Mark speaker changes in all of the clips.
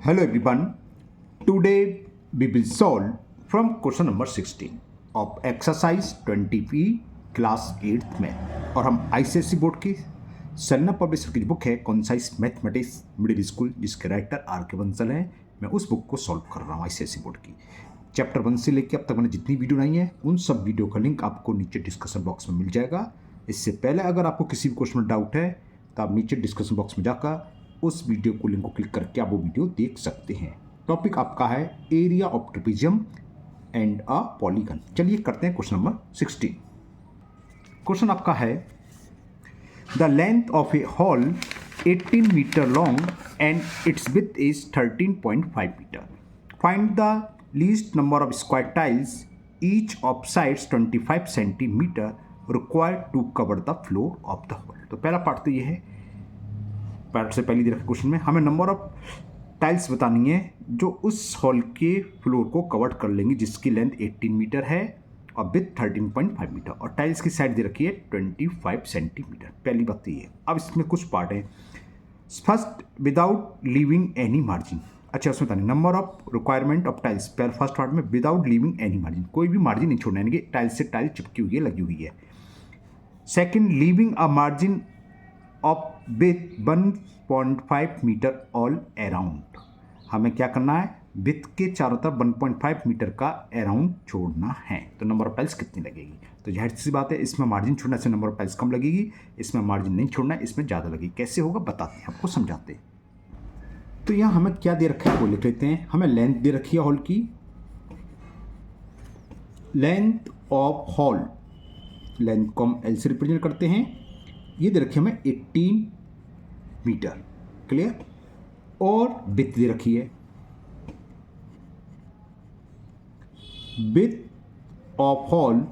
Speaker 1: Hello everyone. Today we will solve from question number 16 of exercise 20p class 8th में और हम ICSE board की सन्ना publisher की book है कॉन्साइज मैथमेटिक्स मिडिल स्कूल जिसके writer are के बंसल हैं। मैं उस बुक को सॉल्व कर रहा हूँ आईसीएसई बोर्ड की चैप्टर 1 से लेकर अब तक मैंने जितनी वीडियो बनाई है उन सब वीडियो का लिंक आपको नीचे डिस्कशन बॉक्स में मिल जाएगा। इससे पहले अगर आपको किसी भी क्वेश्चन में डाउट है तो आप नीचे डिस्कशन बॉक्स में जाकर उस वीडियो को लिंक को क्लिक करके आप वो वीडियो देख सकते हैं। टॉपिक आपका है area of trapezium and a polygon. चलिए करते हैं क्वेश्चन नंबर 16। क्वेश्चन आपका है the length of a hall 18 metre long and its width is 13.5 metre. Find the least number of square tiles each of sides 25 centimetre required to cover the floor of the hall. तो पहला part तो ये है, part से पहले दे रखे question में हमें नंबर ऑफ टाइल्स बतानी है जो उस हॉल के फ्लोर को कवर कर लेंगी जिसकी लेंथ 18 मीटर है और विड्थ 13.5 मीटर और टाइल्स की साइड दे रखी है 25 सेंटीमीटर। पहली बात तो ये है। अब इसमें कुछ पार्ट है। First without leaving any margin. अच्छा उसमें बतानी number of requirement of tiles. First part में विदाउट लीविंग एनी मार्जिन, कोई भी मार्जिन नहीं छोड़ना है, टाइल्स से टाइल चिपकी हुई है, लगी हुई है। Second leaving a margin of with 1.5 metre all around. हमें क्या करना है, विथ के चारों तरफ 1.5 मीटर का अराउंड छोड़ना है। तो नंबर ऑफ टाइल्स कितनी लगेगी? तो जाहिर सी बात है इसमें मार्जिन छोड़ने से नंबर ऑफ टाइल्स कम लगेगी, इसमें मार्जिन नहीं छोड़ना है, इसमें ज़्यादा लगेगी। कैसे होगा बताते हैं, आपको समझाते हैं। तो यहाँ हमें क्या दे रखा है वो लिख लेते हैं। हमें लेंथ दे रखी है हॉल की, लेंथ ऑफ हॉल, लेंथ को हम एल से रिप्रेजेंट करते हैं। ये दे रखी है हमें 18 मीटर, क्लियर। और विड्थ दे रखी है, विड्थ ऑफ हॉल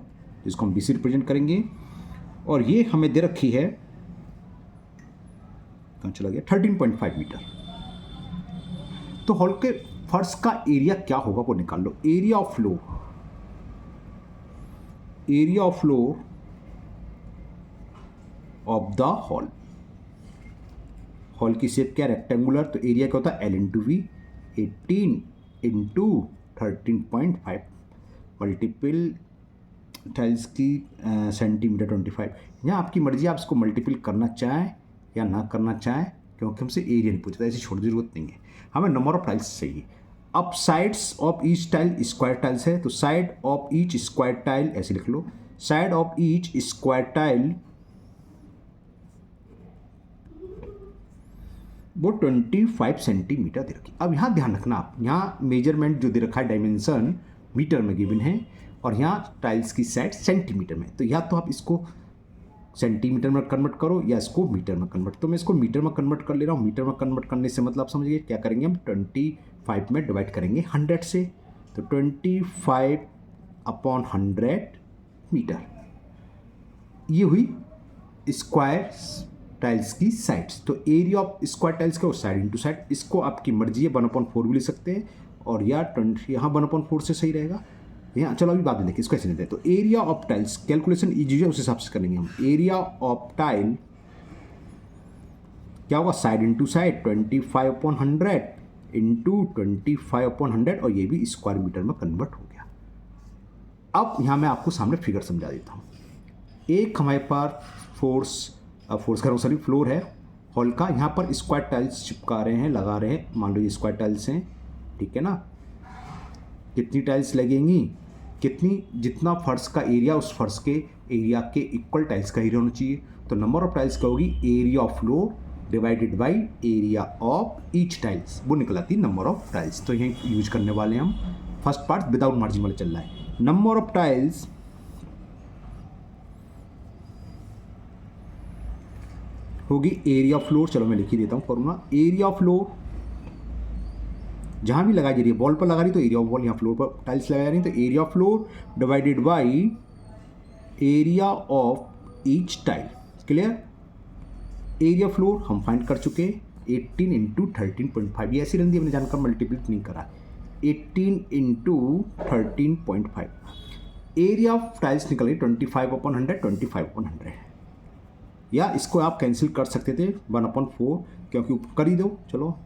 Speaker 1: जिसको हम बी से रिप्रेजेंट करेंगे। और ये हमें दे रखी है, कहाँ चला गया, 13.5 मीटर। तो हॉल के फर्श का एरिया क्या होगा वो निकाल लो। Area of floor, area of floor of the hall. Hall की शेप क्या, रेक्टेंगुलर, तो एरिया क्या होता है L into V. 18 into 13.5 multiple tiles की सेंटीमीटर 25। यहाँ आपकी मर्जी, आप इसको मल्टीपल करना चाहें या ना करना चाहें, क्योंकि हमसे एरिया नहीं पूछता, ऐसी छोड़ने की जरूरत नहीं है। हमें नंबर ऑफ टाइल्स चाहिए। अब sides of each tile square tiles है, तो side of each square tile ऐसे लिख लो, side of each square tile वो 25 सेंटीमीटर दे रखी। अब यहाँ ध्यान रखना, आप यहाँ मेजरमेंट जो दे रखा है डायमेंशन मीटर में गिवन है और यहाँ टाइल्स की साइड सेंटीमीटर में। तो या तो आप इसको सेंटीमीटर में कन्वर्ट करो या इसको मीटर में कन्वर्ट। तो मैं इसको मीटर में कन्वर्ट कर ले रहा हूँ। मीटर में कन्वर्ट करने से मतलब समझिए क्या करेंगे, हम 25 में डिवाइड करेंगे 100 से। तो 25/100 मीटर, ये हुई स्क्वायर टाइल्स की साइड्स। तो एरिया ऑफ स्क्वायर टाइल्स का साइड इंटू साइड, इसको आपकी मर्जी है 1/4 भी ले सकते हैं और या 20 यहाँ 1/4 से सही रहेगा। यहाँ चलो अभी बाद में देखिए इसको ऐसे लेते हैं। तो area of tiles calculation easy है, उस हिसाब से करेंगे हम। एरिया ऑफ टाइल क्या होगा, साइड इंटू साइड 25/100 इंटू 25/100 और ये भी स्क्वायर मीटर में कन्वर्ट हो गया। अब यहाँ मैं आपको सामने फिगर समझा देता हूँ। एक हमारे पास फ्लोर है हॉल का, यहाँ पर स्क्वायर टाइल्स चिपका रहे हैं, लगा रहे हैं। मान लो ये स्क्वायर टाइल्स हैं, ठीक है ना। कितनी टाइल्स लगेंगी, कितनी, जितना फर्श का एरिया उस फर्श के एरिया के इक्वल टाइल्स का एरिया होना चाहिए। तो नंबर ऑफ टाइल्स क्या होगी, area of floor divided by area of each tiles, वो निकलाती नंबर ऑफ टाइल्स। तो यही यूज करने वाले हैं हम। फर्स्ट पार्ट विदाउट मार्जिन वाला चल रहा है। नंबर ऑफ टाइल्स होगी एरिया ऑफ फ्लोर। चलो मैं लिख ही देता हूँ फॉर्मूला। एरिया ऑफ फ्लोर जहाँ भी लगाई जा रही है, बॉल पर लगा रही तो एरिया ऑफ बॉल, यहाँ फ्लोर पर टाइल्स लगा रही है तो area of floor divided by area of each tile, clear. Area floor हम फाइंड कर चुके, 18 इंटू 13.5, ये ऐसी रंदी हमने जानकर मल्टीपल नहीं करा। 18 इंटू 13.5, एरिया ऑफ टाइल्स निकल गई 25/100, 25/100। या इसको आप कैंसिल कर सकते थे 1/4, क्योंकि कर ही दो। चलो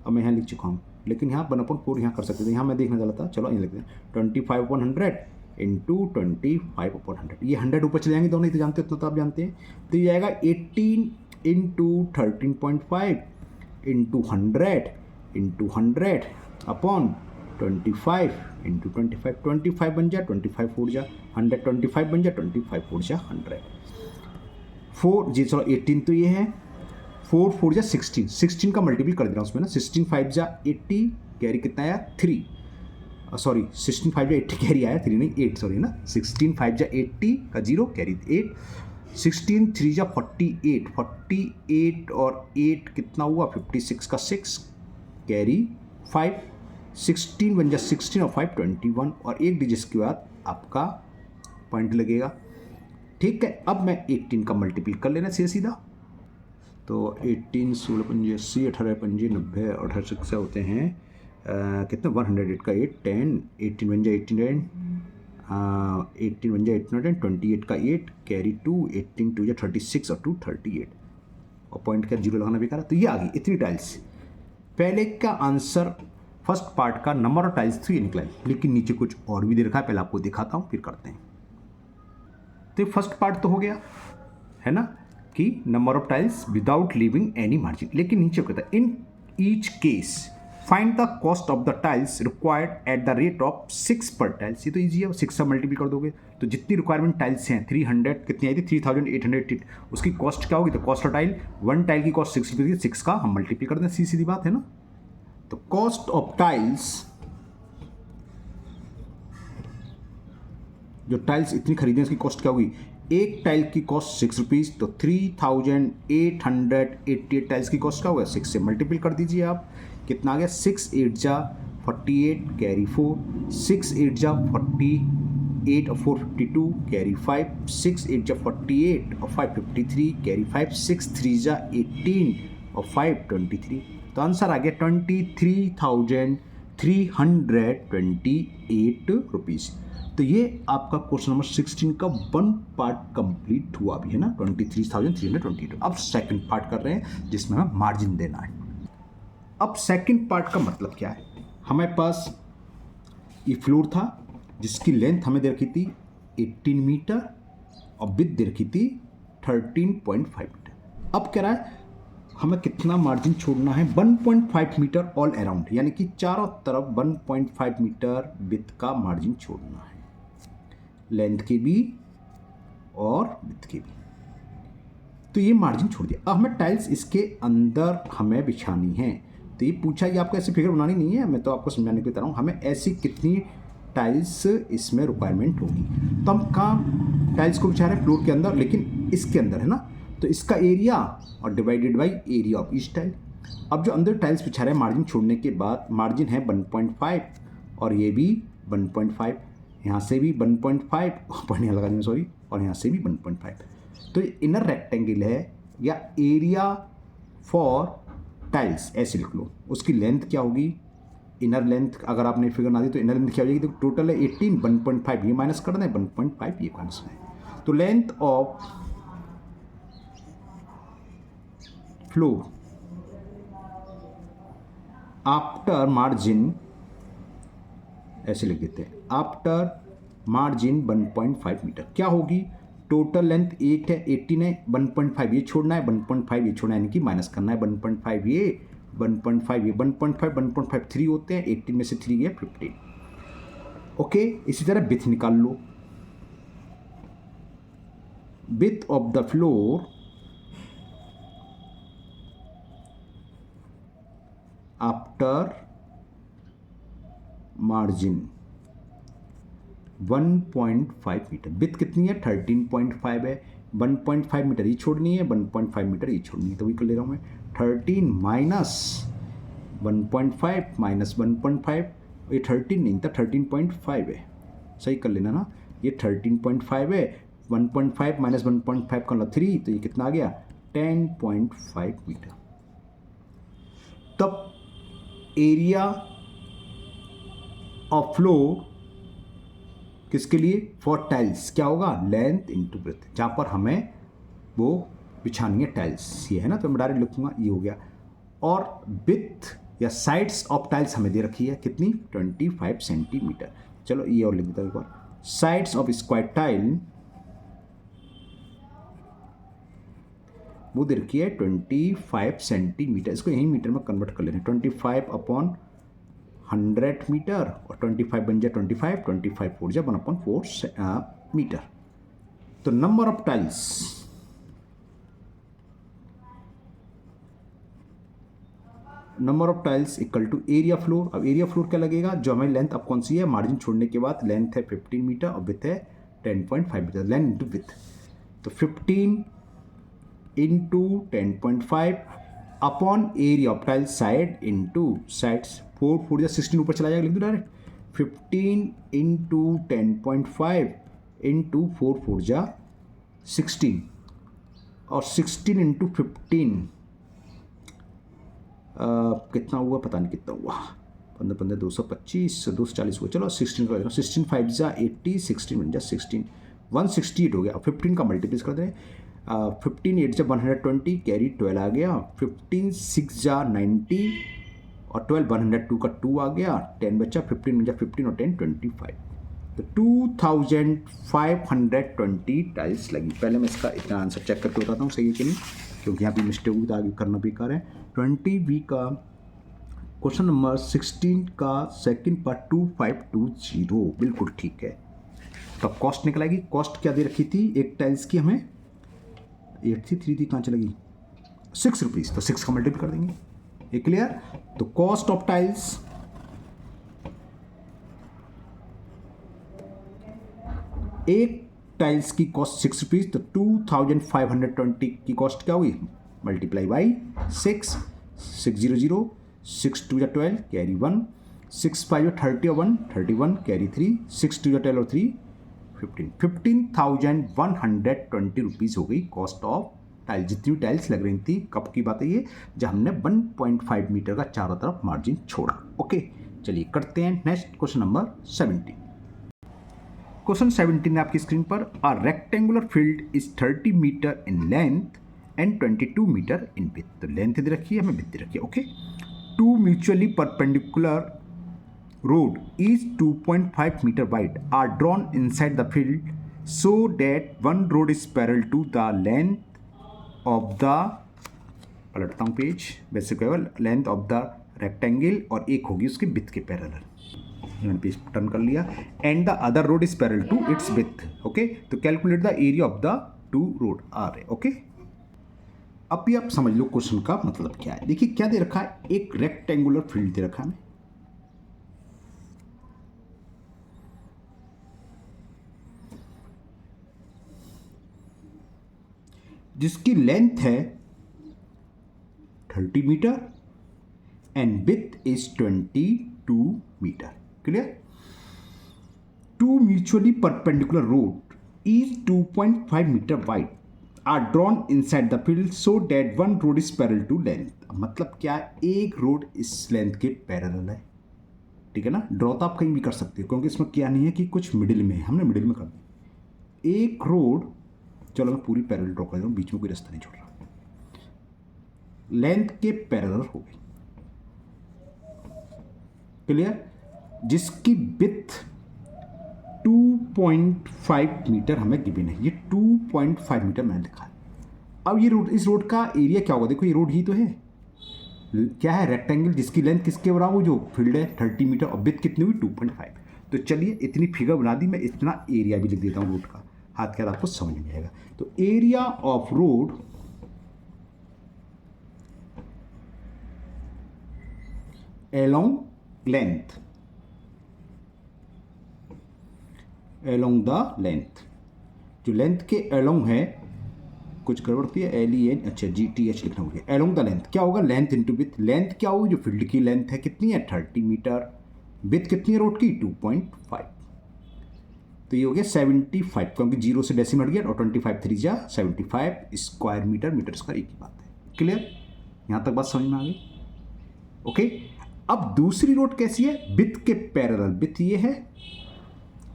Speaker 1: अब मैं यहाँ लिख चुका हूँ, लेकिन यहाँ 1/4 यहाँ कर सकते थे, यहाँ मैं देखने वाला था, चलो यहाँ लिखते हैं 25/100 इंटू 25/100, ये 100 ऊपर चले जाएंगे दोनों ही तो जानते हो, तो आप जानते हैं, तो ये आएगा 18 इंटू 13.5 इंटू 100 अपॉन 25 इंटू 25 बन जा 25 4 जा 100, 25 बन जा 25 4 जा 100, 4 जी चलो 18 तो ये है, 4 4 जा 16 का मल्टीपल कर देना उसमें ना, 16 5 जा 80, कैरी कितना आया 3, सॉरी 16 5 जा 80 कैरी आया 3 नहीं 8, सॉरी ना, 16 5 जा 80 का 0 कैरी 8, 16 3 जा 48 और 8 कितना हुआ 56 का 6 कैरी 5, 16 बन जा 16 और 5 21 और एक डिजिट के बाद आपका पॉइंट लगेगा। ठीक है, अब मैं 18 का मल्टीपल कर लेना सीधा, तो 18 16 पंजे 80 18 पंजे 90 18 से होते हैं कितना 108 का 8 10 18 बन जा 18 18 बन जा 18 28 का 8 कैरी 2 18 2 जा 36 और 2 38 और पॉइंट का 0 लगाना बेकार है। तो ये आ गई इतनी टाइल्स। पहले का आंसर फर्स्ट पार्ट का नंबर ऑफ टाइल्स 3 निकला है, लेकिन नीचे कुछ और भी दे रखा है, पहले आपको दिखाता हूँ फिर करते हैं। तो फर्स्ट पार्ट तो हो गया है ना कि number of tiles without leaving any margin, लेकिन नीचे कहता है in each case find the cost of the tiles required at the rate of 6 पर टाइल्स। ये तो ईजी है, 6 से मल्टीपल कर दोगे तो जितनी रिक्वायरमेंट टाइल्स हैं 300 कितनी आई थी 3800, उसकी कॉस्ट क्या होगी, तो कॉस्ट ऑफ टाइल 1 टाइल की कॉस्ट 6 रुपये थी, 6 का हम मल्टीपल कर दें, सीधी बात है ना। तो कॉस्ट ऑफ टाइल्स, जो टाइल्स इतनी खरीदें उसकी कॉस्ट क्या होगी, एक टाइल की कॉस्ट 6 रुपीज़, तो 3888 टाइल्स की कॉस्ट क्या होगा, 6 से मल्टीपल कर दीजिए आप, कितना आ गया 6 8 जा 48 कैरी 4, 6 8 जा 48 और 452 कैरी 5, 6 8 जा 48 और 553 कैरी 5, 6 3 जा 18 और 523, तो आंसर आ गया 23,328 रुपीज़। तो ये आपका क्वेश्चन नंबर 16 का 1 पार्ट कंप्लीट हुआ भी है ना, 23,328। अब सेकंड पार्ट कर रहे हैं जिसमें हमें मार्जिन देना है। अब सेकंड पार्ट का मतलब क्या है, हमारे पास ये फ्लोर था जिसकी लेंथ हमें दे रखी थी 18 मीटर और विड्थ दे रखी थी 13.5 मीटर। अब कह रहा है हमें कितना मार्जिन छोड़ना है, 1.5 मीटर ऑल अराउंड, यानी कि चारों तरफ 1.5 मीटर विड्थ का मार्जिन छोड़ना है, लेंथ के भी और विड्थ के भी। तो ये मार्जिन छोड़ दिया। अब हमें टाइल्स इसके अंदर हमें बिछानी है, तो ये पूछा कि आपको ऐसी फिगर बनानी नहीं है, मैं तो आपको समझाने के लिए बता रहा हूँ, हमें ऐसी कितनी टाइल्स इसमें रिक्वायरमेंट होगी। तो हम कहाँ टाइल्स को बिछा रहे हैं, फ्लोर के अंदर, लेकिन इसके अंदर है ना, तो इसका एरिया और divided by area of each tile. अब जो अंदर टाइल्स बिछा रहे हैं मार्जिन छोड़ने के बाद, मार्जिन है 1.5 और ये भी 1.5, यहाँ से भी 1.5 पॉइंट यहाँ लगा देंगे सॉरी, और यहाँ से भी 1.5। तो ये इनर रेक्टेंगल है या एरिया फॉर टाइल्स ऐसे लिख लो। उसकी लेंथ क्या होगी, इनर लेंथ अगर आपने फिगर ना दी तो इनर लेंथ क्या हो जाएगी, तो टोटल है 18, 1.5 ये माइनस करना है, 1.5 ये माइनस है। तो length of floor after margin, ऐसे लिख देते हैं, आफ्टर मार्जिन 1.5 मीटर क्या होगी, टोटल लेंथ 8 है 18 है, 1.5 ये छोड़ना है, 1.5 ये छोड़ना है, यानी कि माइनस करना है, 1.5 ये 1.5 ये 1.5 3 होते हैं, 18 में से 3 गया 15। ओके, इसी तरह विड्थ निकाल लो, width of the floor after margin 1.5 metre, width कितनी है 13.5 है, 1.5 मीटर ये छोड़नी है, 1.5 मीटर ये छोड़नी है, तो वही कर ले रहा हूँ मैं, 13 माइनस 1.5 माइनस 1.5, ये 13 नहीं था 13.5 है, सही कर लेना ना, ये 13.5 है, 1.5 माइनस 1.5 का 3, तो ये कितना आ गया 10.5 मीटर। तब एरिया ऑफ फ्लोर किसके लिए, फॉर टाइल्स क्या होगा, लेंथ इंटू ब्रेथ, जहाँ पर हमें वो बिछानी है टाइल्स, ये है ना, तो मैं डायरेक्ट लिखूंगा ये हो गया, और विड्थ या साइड्स ऑफ टाइल्स हमें दे रखी है कितनी 25 सेंटीमीटर। चलो ये और लिख देता हूँ एक बार, साइड्स ऑफ स्क्वायर टाइल वो दे रखी है 25 सेंटीमीटर। इसको यही मीटर में कन्वर्ट कर लेना, 25/100 मीटर और 25 बन जाए 25 4 जा 1/4 मीटर। तो number of tiles equal to area floor. अब एरिया फ्लोर क्या लगेगा, जो हमें लेंथ अब कौन सी है, मार्जिन छोड़ने के बाद लेंथ है 15 मीटर और विथ है 10.5 मीटर, लेंथ इंटू विथ। तो 15 into 10.5 upon area of tile side into sides, 4 4 या 16 ऊपर चला जाएगा, लिख दो डायरेक्ट 15 इंटू 10.5 इंटू 4 4 जा 16 और 16 इंटू 15 कितना हुआ पता नहीं कितना हुआ, 15 15 225 240 हुआ। चलो 16 कर देना, 16 5 जा 80, 16 बन जा 16 168 हो गया। 15 का मल्टीप्लाई कर दें, 15 8 जा 120 कैरी 12 आ गया, 15 6 जा 90 और 12 102 का 2 आ गया, 10 बचा, 15 बन जा 15 और 10 25। तो 2520 टाइल्स लगी। पहले मैं इसका इतना आंसर चेक करके बताता हूँ सही है कि नहीं, क्योंकि यहाँ भी मिस्टेक हुई तो आगे करना बेकार है। 20B का क्वेश्चन नंबर 16 का सेकंड पार्ट 2520 बिल्कुल ठीक है। तो अब कॉस्ट निकल आएगी। कॉस्ट क्या दे रखी थी एक टाइल्स की, हमें 8 थी 3 थी, कहाँ चलेगी 6 रुपीज़, तो 6 का मल्टीपल कर देंगे। ये क्लियर। तो कॉस्ट ऑफ टाइल्स एक टाइल्स की कॉस्ट 6 रुपीज़, तो 2520 की कॉस्ट क्या हुई, मल्टीप्लाई बाई 6 600 6 2 12 कैरी 1 6 5 30 और 1 31 कैरी 3 6 2 12 और 3 15,120 रुपीज़ हो गई कॉस्ट ऑफ टाइल। जितनी टाइल्स लग रही थी, कब की बात है ये, जब हमने 1.5 मीटर का चारों तरफ मार्जिन छोड़ा। ओके चलिए करते हैं नेक्स्ट क्वेश्चन नंबर 17। क्वेश्चन 17 है आपकी स्क्रीन पर। A rectangular field is 30 metre in length and 22 metre in width. तो लेंथ दे रखी है, हमें विड्थ दे रखी है। Okay, 2 mutually perpendicular road is 2.5 meter wide are drawn inside the field so that one road is parallel to the length of the, पलटता हूँ page, वैसे केवल लेंथ ऑफ द रेक्टेंगल और एक होगी उसके विड्थ के पैरेलल, मैंने पेज टर्न कर लिया, and the other road is parallel to its width. Okay, तो calculate the area of the 2 road are है। ओके, अब भी आप समझ लो क्वेश्चन का मतलब क्या है। देखिए क्या दे रखा है, एक रेक्टेंगुलर फील्ड दे रखा है हमें, जिसकी लेंथ है 30 metre and width is 22 metre. Clear. 2 mutually perpendicular road is 2.5 metre wide are drawn inside the field so that one road is parallel to length. मतलब क्या है, एक रोड इस लेंथ के पैरेलल है, ठीक है ना। ड्रॉ तो आप कहीं भी कर सकते हो, क्योंकि इसमें क्या नहीं है कि कुछ मिडिल में है, हमने मिडिल में कर दी एक रोड। चलो मैं पूरी पैरेलल ड्रॉ कर रहा हूँ, बीच में कोई रास्ता नहीं छोड़ रहा, लेंथ के पैरेलल हो गई। क्लियर। जिसकी विड्थ 2.5 मीटर हमें गिवन है, ये 2.5 मीटर मैंने लिखा है। अब ये रोड, इस रोड का एरिया क्या होगा, देखो ये रोड ही तो है, क्या है, रेक्टेंगल, जिसकी लेंथ किसके बराबर, जो फील्ड है 30 मीटर और विड्थ कितनी हुई 2.5। तो चलिए इतनी फिगर बना दी, मैं इतना एरिया भी लिख देता हूँ रोड का, हाथ के हाथ आपको समझ में आएगा। तो area of road along length, along the length, जो लेंथ के along है, कुछ गड़बड़ होती है, LEN, अच्छा GTH लिखना होगा। along the length क्या होगा, लेंथ इंटू विथ। लेंथ क्या होगी, जो फील्ड की लेंथ है कितनी है 30 मीटर, विथ कितनी है रोड की 2.5, तो ये हो गया 75, क्योंकि 0 से डेसिमल हट गया और 25 3 जा 75 स्क्वायर मीटर, मीटर स्क्वायर एक ही बात है। क्लियर, यहाँ तक बात समझ में आ गई। ओके, अब दूसरी रोड कैसी है, विथ के पैरेलल। विथ ये है,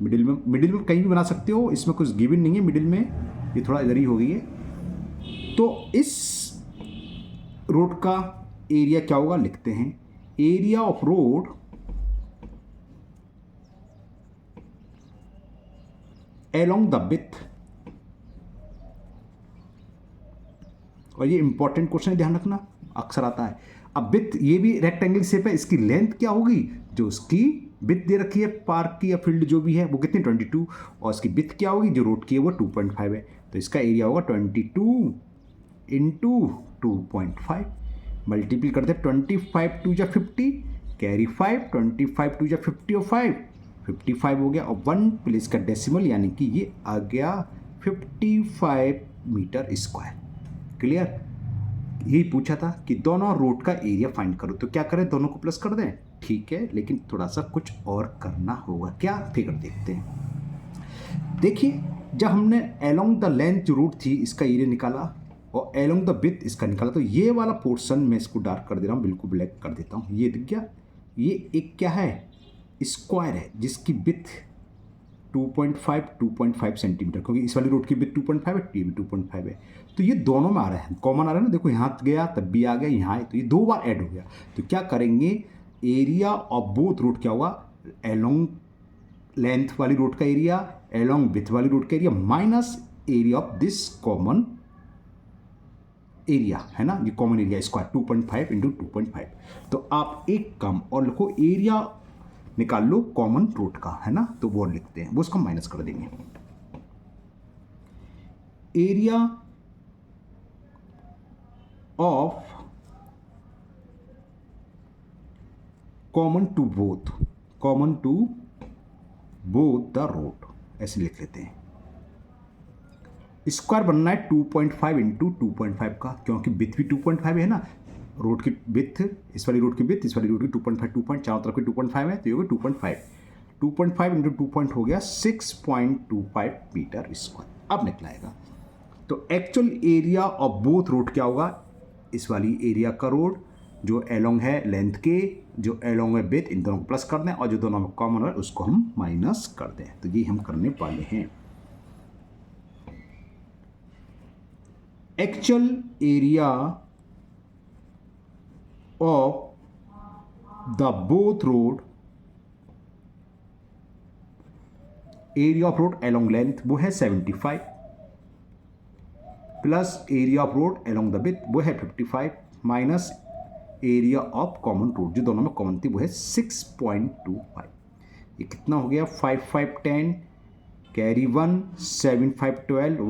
Speaker 1: मिडिल में कहीं भी बना सकते हो, इसमें कुछ गिवन नहीं है मिडिल में, ये थोड़ा इधर ही हो गई है। तो इस रोड का एरिया क्या होगा, लिखते हैं area of road along the width, और ये इंपॉर्टेंट क्वेश्चन है, ध्यान रखना, अक्सर आता है। अब विथ ये भी रेक्टेंगल शेप है, इसकी लेंथ क्या होगी, जो उसकी विथ दे रखी है पार्क की या फील्ड जो भी है वो कितनी 22, और इसकी विथ क्या होगी जो रोड की है वो 2.5 है, तो इसका एरिया होगा 22 इंटू 2.5, मल्टीपल करते हैं 25 टू जा 50, कैरी 5, 25 टू जा 50 और 5, 55 हो गया, और 1 प्लेस का डेसिमल, यानी कि ये आ गया 55 मीटर स्क्वायर। क्लियर? यही पूछा था कि दोनों रोड का एरिया फाइंड करो, तो क्या करें, दोनों को प्लस कर दें, ठीक है, लेकिन थोड़ा सा कुछ और करना होगा। क्या, फिगर देखते हैं। देखिए, जब हमने अलोंग द लेंथ जो रूट थी इसका एरिया निकाला और अलोंग द विड्थ इसका निकाला, तो ये वाला पोर्शन मैं इसको डार्क कर दे रहा हूँ, बिल्कुल ब्लैक कर देता हूँ। ये दिख गया, ये एक क्या है, स्क्वायर है जिसकी विड्थ 2.5 सेंटीमीटर, क्योंकि इस वाली रोड की विड्थ 2.5 है, ये भी 2.5 है, तो ये दोनों में आ रहा है, कॉमन आ रहा है ना, देखो यहाँ गया तब भी आ गया, यहाँ है, तो ये दो बार ऐड हो गया। तो क्या करेंगे, एरिया ऑफ बोथ रोड क्या होगा, अलोंग लेंथ वाली रोड का एरिया अलोंग विथ वाली रोड का area minus area of this common area, है ना, ये कॉमन एरिया स्क्वायर 2.5 इंटू 2.5। तो आप एक काम और लिखो, एरिया निकाल लो कॉमन रोड का, है ना, तो वो लिखते हैं, वो उसको माइनस कर देंगे। Area of common to both the road, ऐसे लिख लेते हैं। स्क्वायर बनना है 2.5 इंटू 2.5 का, क्योंकि विथ भी 2.5 है ना, रोड की विथ, इस वाली रोड की विथ, इस वाली रोड की 2.5 चारों तरफ की 2.5 है, तो ये होगा 2.5 इंटू 2 हो गया 6.25 मीटर स्क्वायर। अब निकलाएगा, तो actual area of both road क्या होगा, इस वाली एरिया का रोड जो एलोंग है लेंथ के, जो एलोंग है विथ, इन दोनों को प्लस कर दें, और जो दोनों में कॉमन है उसको हम माइनस कर दें। तो ये हम करने वाले हैं। Actual area of the both road, area of road along length वो है 75 plus area of road along the width वो है 55 minus area of common road जो दोनों में कॉमन थी वो है 6.25। ये कितना हो गया, 5 5 10 कैरी 1 7 5 12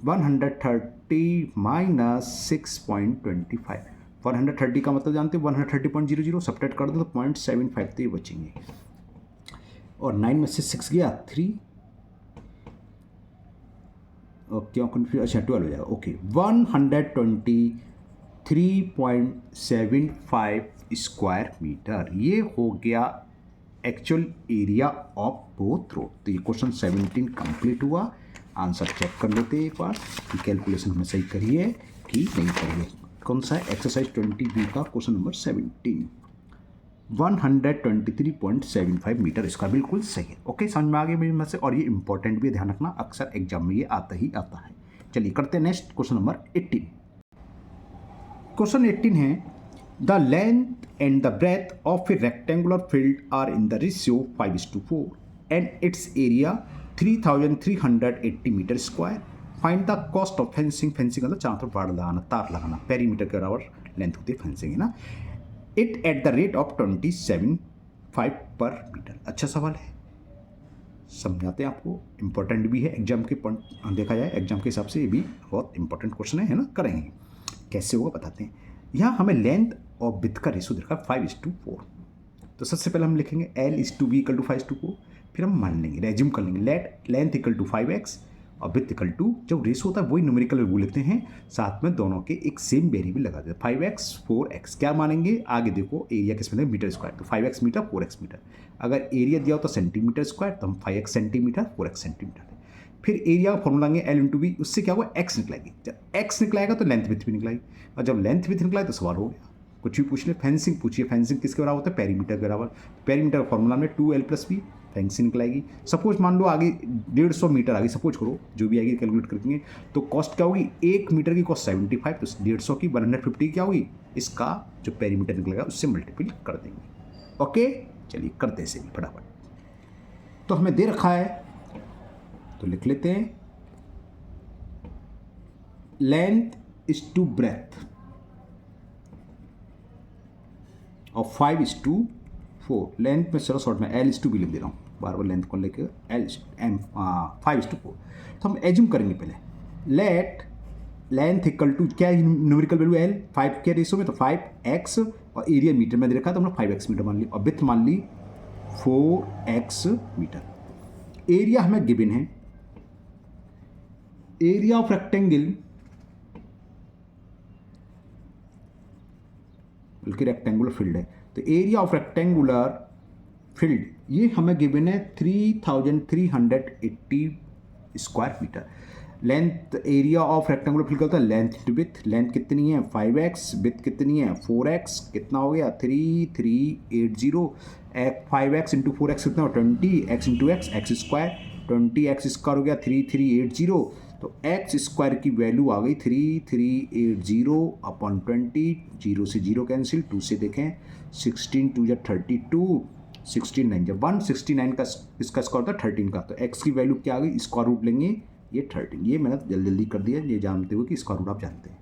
Speaker 1: 130 माइनस 6.25। 130 का मतलब जानते हो 130.00, सब्ट्रैक्ट कर दो तो 0.75 तो ये बचेंगे, और 9 में से 6 गया 3, और क्यों कन्फ्यूज, अच्छा 12 हो जाएगा, ओके 123.75 स्क्वायर मीटर, ये हो गया actual area of both road. तो ये क्वेश्चन 17 कंप्लीट हुआ। आंसर चेक कर लेते हैं एक बार कि कैलकुलेशन हमने सही करी है कि नहीं करी है। कौन सा है, एक्सरसाइज 20B का क्वेश्चन नंबर 17, 123.75 मीटर, इसका बिल्कुल सही है। ओके, समझ में आ गया मेरी मत से, और ये इंपॉर्टेंट भी ध्यान रखना, अक्सर एग्जाम में ये आता ही आता है। चलिए करते हैं नेक्स्ट क्वेश्चन नंबर 18। क्वेश्चन 18 है, the length and the breadth of a rectangular field are in the ratio 5:4 and its area 3380 metre square. Find the cost of fencing. Fencing मतलब चारों तरफ बाड़ लगाना, तार लगाना, पेरीमीटर के बराबर लेंथ होती है फेंसिंग, है ना। It at the rate of 27.5 पर मीटर। अच्छा सवाल है, समझाते हैं आपको, इंपॉर्टेंट भी है एग्जाम के पॉइंट, देखा जाए एग्जाम के हिसाब से ये भी बहुत इंपॉर्टेंट क्वेश्चन है ना। करेंगे कैसे होगा बताते हैं। यहाँ हमें लेंथ और विड्थ का रेशो देखा 5:4, तो सबसे पहले हम लिखेंगे L/B = 5:4, फिर हम मान लेंगे, रेज्यूम कर लेंगे, लेंथ = 5x और विड्थ = जब रेशो होता है वही न्यूमेरिकल में बोल लेते हैं, साथ में दोनों के एक सेम वेरिएबल लगा देते हैं, 5x 4x। क्या मानेंगे, आगे देखो एरिया किस में मीटर स्क्वायर, तो 5x मीटर 4x मीटर। अगर एरिया दिया होता सेंटीमीटर स्क्वायर तो हम 5x सेंटीमीटर 4x सेंटीमीटर। फिर एरिया का फॉर्मूला लेंगे L/B, उससे क्या होगा, x निकलेगी। जब x निकलाएगा तो लेंथ विड्थ भी निकलाएगी, और जब लेंथ विड्थ निकलाए तो सवाल हो गया। कुछ भी पूछ ले, फेंसिंग पूछिए, फेंसिंग किसके बराबर होता है, पेरीमीटर के बराबर। पेरीमीटर का फॉर्मूला में 2L + B, फेंसिंग निकलाएगी। सपोज मान लो आगे 150 मीटर आगे, सपोज करो जो भी आएगी कैलकुलेट करेंगे तो कॉस्ट क्या होगी, 1 मीटर की कॉस्ट 75, तो 150 की 150 क्या होगी, इसका जो पेरीमीटर निकलेगा उससे मल्टीपल कर देंगे। ओके, चलिए करते हैं इसे फटाफट। तो हमें दे रखा है तो लिख लेते हैं, लेंथ इज टू ब्रेथ और 5:4, लेंथ में चलो शॉर्ट में L/B लिख दे रहा हूँ, बार बार लेंथ को लेके L/5:4। तो हम एज्यूम करेंगे पहले, लेट लेंथ इक्वल टू क्या है, न्यूमेरिकल वैल्यू L 5 के रेशो में, तो 5x और एरिया मीटर में दे रखा है तो हमने 5x मीटर मान ली और विड्थ मान ली 4x मीटर। एरिया हमें गिवन है, एरिया ऑफ रेक्टेंगल बल्कि रेक्टेंगुलर फील्ड है, तो एरिया ऑफ रेक्टेंगुलर फील्ड ये हमें गिवन है 3380 square metre. Length area of rectangular field का होता है लेंथ इंटू विड्थ, लेंथ कितनी है 5x, विड्थ कितनी है 4x, कितना हो गया 3380, 5x इंटू 4x कितना हो 20, x into x square, 20x square हो गया 3380, तो एक्स स्क्वायर की वैल्यू आ गई 3380 अपॉन 20, 0 से 0 कैंसिल, 2 से देखें 16 2 या 32, 16 जब 169 का इसका स्क्वायर था 13 का, तो x की वैल्यू क्या आ गई, स्क्वायर रूट लेंगे ये 13, ये मैंने जल्दी जल्दी कर दिया, ये जानते हुए कि स्क्वायर रूट आप जानते हैं।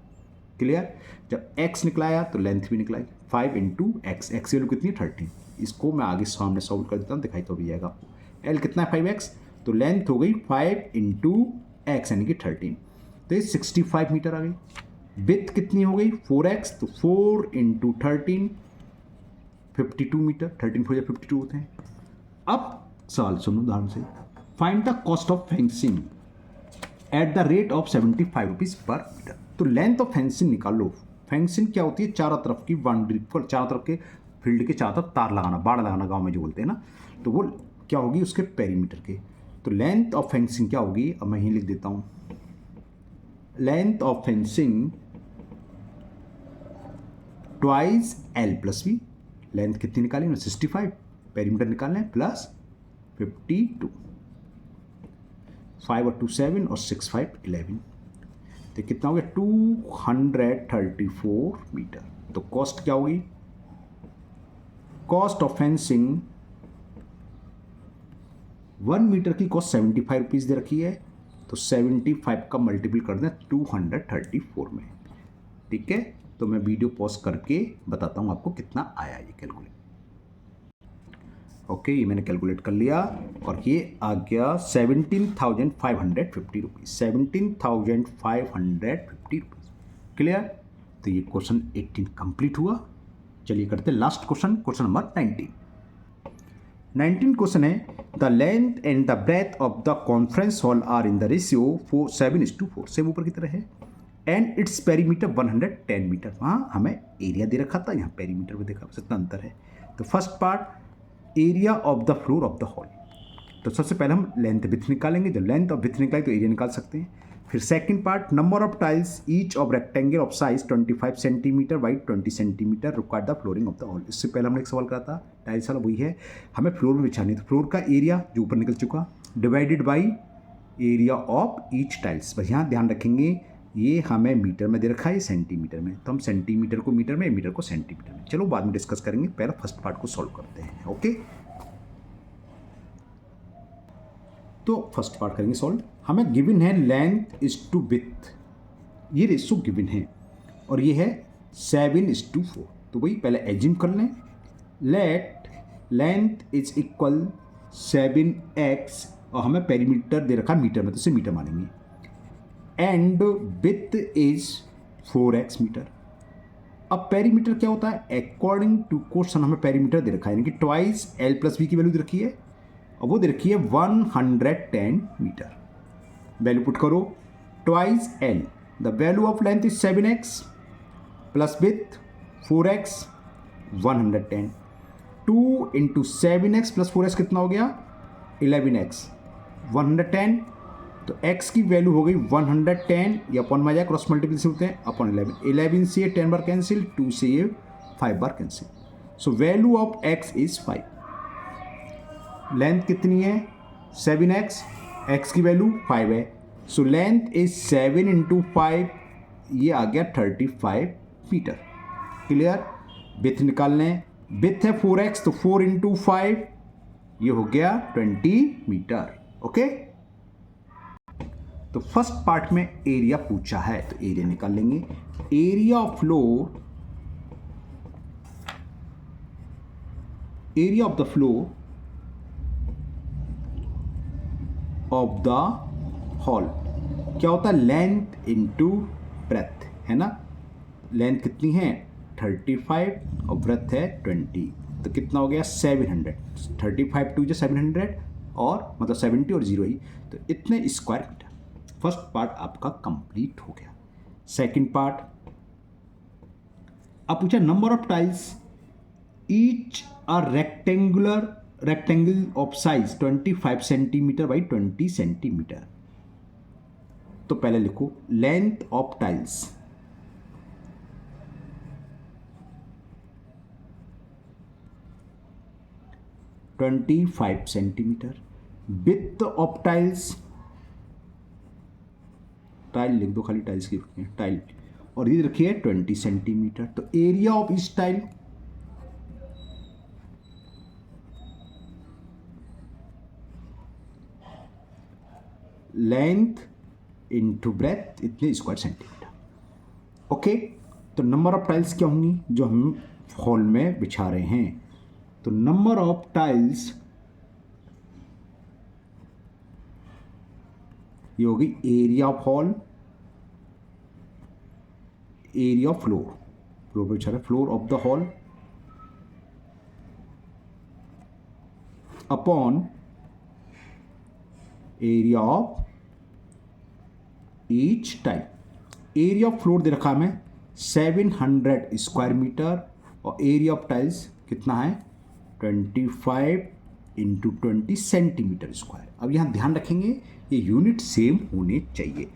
Speaker 1: क्लियर, जब x निकलाया तो लेंथ भी निकलाई 5 इंटू एक्स, एक्स वैल्यू कितनी है 13, इसको मैं आगे सामने सॉल्व कर देता हूँ, दिखाई तो भी जाएगा आपको। L कितना है 5x, तो लेंथ हो गई 5 इंटू एक्स यानी कि 13, तो ये 65 मीटर आ गई। विड्थ कितनी हो गई 4x, तो 4 इंटू 13 52 मीटर, 13 4 52 होते हैं। अब सवाल सुनो उदाहरण से, find the cost of fencing at the rate of 75 rupees per metre. तो लेंथ ऑफ फेंसिंग निकालो। फेंसिंग क्या होती है, चारों तरफ की बाउंड्री पर, चारों तरफ के फील्ड के चारों तरफ तार लगाना, बाड़ लगाना गांव में जो बोलते हैं ना, तो वो क्या होगी उसके पेरीमीटर के। तो लेंथ ऑफ फेंसिंग क्या होगी, अब मैं यहीं लिख देता हूं, length of fencing twice L plus V, length कितनी निकाली ना 65, पेरीमीटर निकालना है प्लस 52, 5 और 2 7 और 6 5 11, तो कितना हो गया 234 मीटर। तो कॉस्ट क्या होगी, कॉस्ट ऑफ फेंसिंग 1 मीटर की कॉस्ट 75 रुपीज़ दे रखी है, तो 75 का मल्टीपल कर दें 234 में। ठीक है, तो मैं वीडियो पॉज करके बताता हूँ आपको कितना आया ये कैलकुलेट। ओके, ये मैंने कैलकुलेट कर लिया और ये आ गया 17,550 रुपीज़, 17,550 रुपीज़। क्लियर, तो ये क्वेश्चन 18 कंप्लीट हुआ। चलिए करते हैं last question, question number 19 question है, the length and the breadth of the conference hall are in the ratio 7:4, same ऊपर की तरह है, एंड इट्स पेरीमीटर 110 मीटर। वहाँ हमें एरिया दे रखा था, यहाँ पेरीमीटर में देखा, इतना अंतर है। तो first part area of the floor of the hall, तो सबसे पहले हम लेंथ विड्थ निकालेंगे, जब लेंथ और विड्थ निकाले तो एरिया निकाल सकते हैं। फिर second part, number of tiles each of rectangle of size 25 centimetre by 20 centimetre required the flooring of the hall. इससे पहले हमने एक सवाल करा था, टाइल्स वाला वही है, हमें फ्लोर में बिछानी है, तो फ्लोर का एरिया जो ऊपर निकल चुका divided by area of each tiles. बस यहाँ ध्यान रखेंगे ये हमें मीटर में दे रखा है, सेंटीमीटर में, तो हम सेंटीमीटर को मीटर में, मीटर को सेंटीमीटर में। चलो बाद में डिस्कस करेंगे, पहले फर्स्ट पार्ट को सॉल्व करते हैं। ओके, तो फर्स्ट पार्ट करेंगे सॉल्व। हमें गिवन है लेंथ इज टू विड्थ, ये रेशो गिवन है और ये है 7:4, तो वही पहले एज्यूम कर लें, late length is equal 7x और हमें पेरीमीटर दे रखा मीटर में, तो इसे मीटर मानेंगे, and width is 4x metre. अब पेरीमीटर क्या होता है, अकॉर्डिंग टू क्वेश्चन हमें पेरीमीटर दे रखा है, यानी कि ट्वाइस L प्लस V की वैल्यू दे रखी है और वो दे रखी है 110 मीटर। वैल्यू पुट करो, twice L, the value of length is 7x plus width 4x 110, 2 into 7x plus 4x कितना हो गया 11x 110, तो x की वैल्यू हो गई 110, ये अपॉन में जाए क्रॉस मल्टीप्लिकेशन होते हैं अपॉन 11 से ये 10 बार कैंसिल, 2 से ये 5 बार cancel, so value of x is 5। Length कितनी है 7x, x की वैल्यू 5 है, सो लेंथ इज 7 इंटू 5, ये आ गया 35 मीटर। क्लियर। विथ निकालने, विथ है 4x तो 4 इंटू 5, ये हो गया 20 मीटर। ओके, तो फर्स्ट पार्ट में एरिया पूछा है तो एरिया निकाल लेंगे। Area of floor, area of the floor of the hall क्या होता है, लेंथ इंटू ब्रेथ, है ना। लेंथ कितनी है 35 और ब्रेथ है 20, तो कितना हो गया 700। 35 टू जो 700 और मतलब 70 और 0 ही, तो इतने स्क्वायर मीटर। फर्स्ट पार्ट आपका कंप्लीट हो गया। सेकंड पार्ट, अब पूछा number of tiles each a rectangle of size 25 centimetre by 20 centimetre. तो पहले लिखो length of tiles, (25 centimetre), width of tiles, tile लिख दो खाली, टाइल्स की टाइल, और ये रखिए 20 सेंटीमीटर। तो एरिया ऑफ इस टाइल, लेंथ इंटू ब्रेथ इतने स्क्वायर सेंटीमीटर। ओके, तो नंबर ऑफ टाइल्स क्या होंगी जो हम हॉल में बिछा रहे हैं, तो नंबर ऑफ टाइल्स ये होगी area of hall, area of floor, floor पे बिछा रहे, floor of the hall upon area of each tile. Area of floor दे रखा हमें 700 स्क्वायर मीटर और एरिया ऑफ टाइल्स कितना है 25 इंटू 20 सेंटीमीटर स्क्वायर। अब यहाँ ध्यान रखेंगे ये यूनिट सेम होने चाहिए,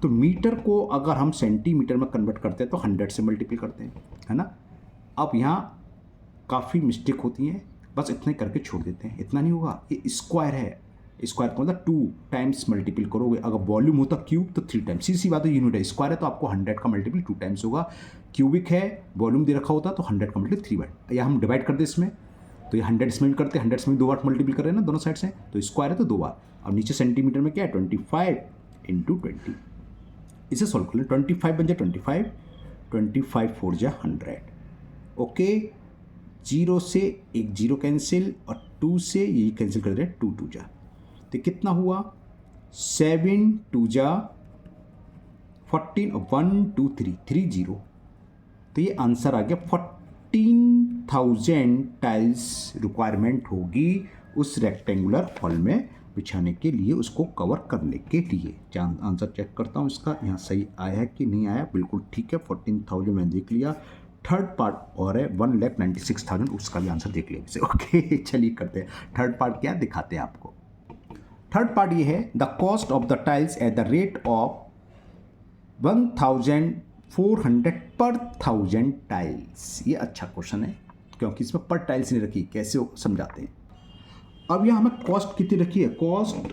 Speaker 1: तो मीटर को अगर हम सेंटीमीटर में कन्वर्ट करते हैं तो 100 से मल्टीप्लाई करते हैं, है ना। अब यहाँ काफ़ी मिस्टेक होती हैं, बस इतने करके छोड़ देते हैं, इतना नहीं होगा, ये स्क्वायर है, स्क्वायर का मतलब 2 टाइम्स मल्टीपल करोगे। अगर वॉल्यूम होता क्यूब तो 3 टाइम्स, सीधी बात है, यूनिट है, स्क्वायर है तो आपको 100 का मल्टीपल 2 टाइम्स होगा। क्यूबिक है, वॉल्यूम दे रखा होता तो 100 का मल्टीपल 3 बार, या हम डिवाइड करते इसमें तो ये 100 इसमें करते, 100 इसमें 2 बार मल्टीपल कर रहे हैं ना दोनों साइड से, तो स्क्वायर है तो 2 बार। और नीचे सेंटीमीटर में क्या है 25 इंटू 20, इसे सॉल्व कर लें, 25 बन जाए 25, 25 4 जा 100। ओके, 0 से एक 0 कैंसिल और 2 से ये कैंसिल कर रहे हैं, 2 2 जा, तो कितना हुआ 7 2 जा 14 और 1 2 3 3 0, तो ये आंसर आ गया 14,000 टाइल्स रिक्वायरमेंट होगी उस रेक्टेंगुलर हॉल में बिछाने के लिए, उसको कवर करने के लिए। आंसर चेक करता हूँ इसका, यहाँ सही आया है कि नहीं आया, बिल्कुल ठीक है, 14,000 मैंने देख लिया। थर्ड पार्ट और है 1,96,000, उसका भी आंसर देख लिया इसे। ओके, चलिए करते हैं थर्ड पार्ट, क्या दिखाते हैं आपको। थर्ड पार्ट ये है, the cost of the tiles eight the rate of 1,400 पर 1,000 टाइल्स। ये अच्छा क्वेश्चन है क्योंकि इसमें पर टाइल्स नहीं रखी, कैसे समझाते हैं। अब यहाँ हमें कॉस्ट कितनी रखी है, cost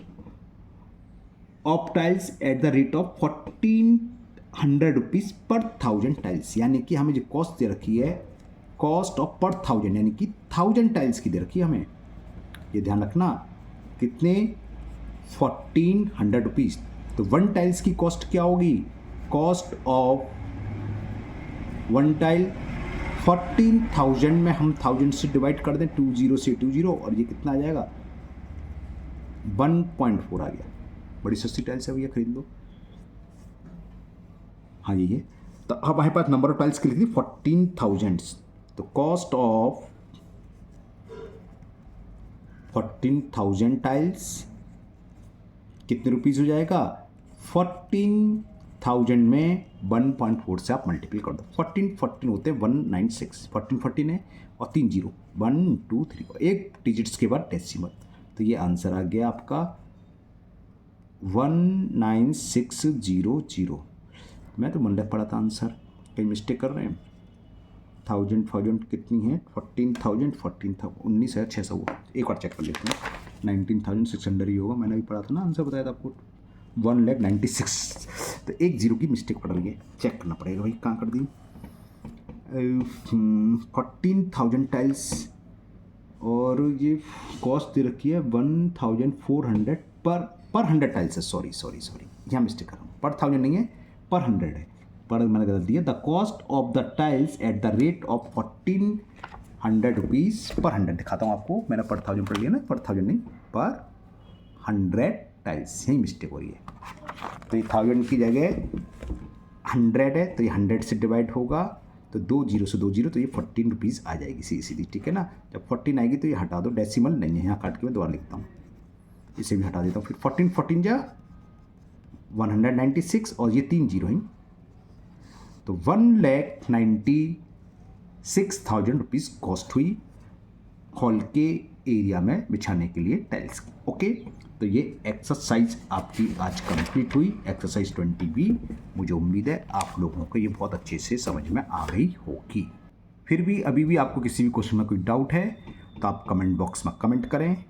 Speaker 1: of tiles eight the rate of 1,400 rupees पर 1,000 टाइल्स, यानी कि हमें जो कॉस्ट दे रखी है कॉस्ट ऑफ पर 1,000, यानी कि 1,000 टाइल्स की दे रखी है हमें, ये ध्यान रखना। कितने 1,400 रुपीज़, तो 1 टाइल्स की कॉस्ट क्या होगी, कॉस्ट ऑफ 1 टाइल 14,000 में हम 1000 से डिवाइड कर दें, 20 से 20, और ये कितना आ जाएगा 1.4 आ गया। बड़ी सस्ती टाइल्स है भैया, खरीद लो। हाँ ये है, तो अब हमारे पास नंबर ऑफ टाइल्स की लिखी थी 14,000, तो कॉस्ट ऑफ 14,000 टाइल्स कितने रुपीज़ हो जाएगा, 14,000 में 1.4 से आप मल्टीपल कर दो, 14 होते हैं 196, 14 है और 3 0, 1 2 3, एक डिजिट्स के बाद डेसिमल, तो ये आंसर आ गया आपका 19600। मैं तो मन लग पड़ा था आंसर, कहीं मिस्टेक कर रहे हैं। 1000 कितनी है, 14,000 19,600, एक बार चेक कर लेते हैं। 19,600 ही होगा, मैंने भी पढ़ा था ना, आंसर बताया था आपको 1,96,000। तो एक जीरो की मिस्टेक पड़ रही है, चेक करना पड़ेगा भाई कहाँ कर दी। 14,000 टाइल्स और ये कॉस्ट दे रखी है 1,400 पर 100 टाइल्स है। सॉरी यहाँ मिस्टेक कर रहा हूँ, पर 1000 नहीं है, पर 100 है, पर मैंने गलत दिया। The cost of the tiles eight the rate of 1,400 rupees पर 100। दिखाता हूँ आपको, मैंने पर 1000 पढ़ लिया ना, पर 1000 नहीं, पर 100 टाइल्स, यही मिस्टेक हो रही है। तो ये 1000 की जगह 100 है, तो ये 100 से डिवाइड होगा, तो 2 जीरो से 2 जीरो, तो ये 14 रुपीज़ आ जाएगी सीधी, ठीक है ना। जब 14 आएगी तो ये हटा दो, डेसिमल नहीं है यहाँ, काट के मैं दोबारा लिखता हूँ, इसे भी हटा देता हूँ। फिर 14 जा 196 और ये 3 जीरो हैं, तो 1,96,000 रुपीज़ कॉस्ट हुई हॉल के एरिया में बिछाने के लिए टाइल्स की। ओके, तो ये एक्सरसाइज आपकी आज कंप्लीट हुई, एक्सरसाइज 20B। मुझे उम्मीद है आप लोगों को ये बहुत अच्छे से समझ में आ गई होगी। फिर भी अभी भी आपको किसी भी क्वेश्चन में कोई डाउट है तो आप कमेंट बॉक्स में कमेंट करें,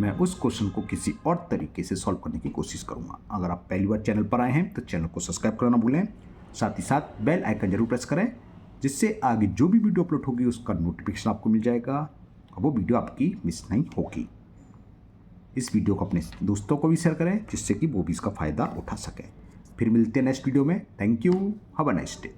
Speaker 1: मैं उस क्वेश्चन को किसी और तरीके से सॉल्व करने की कोशिश करूँगा। अगर आप पहली बार चैनल पर आए हैं तो चैनल को सब्सक्राइब करना भूलें, साथ ही साथ बेल आइकन जरूर प्रेस करें, जिससे आगे जो भी वीडियो अपलोड होगी उसका नोटिफिकेशन आपको मिल जाएगा और वो वीडियो आपकी मिस नहीं होगी। इस वीडियो को अपने दोस्तों को भी शेयर करें, जिससे कि वो भी इसका फ़ायदा उठा सकें। फिर मिलते हैं नेक्स्ट वीडियो में। Thank you, have a nice day.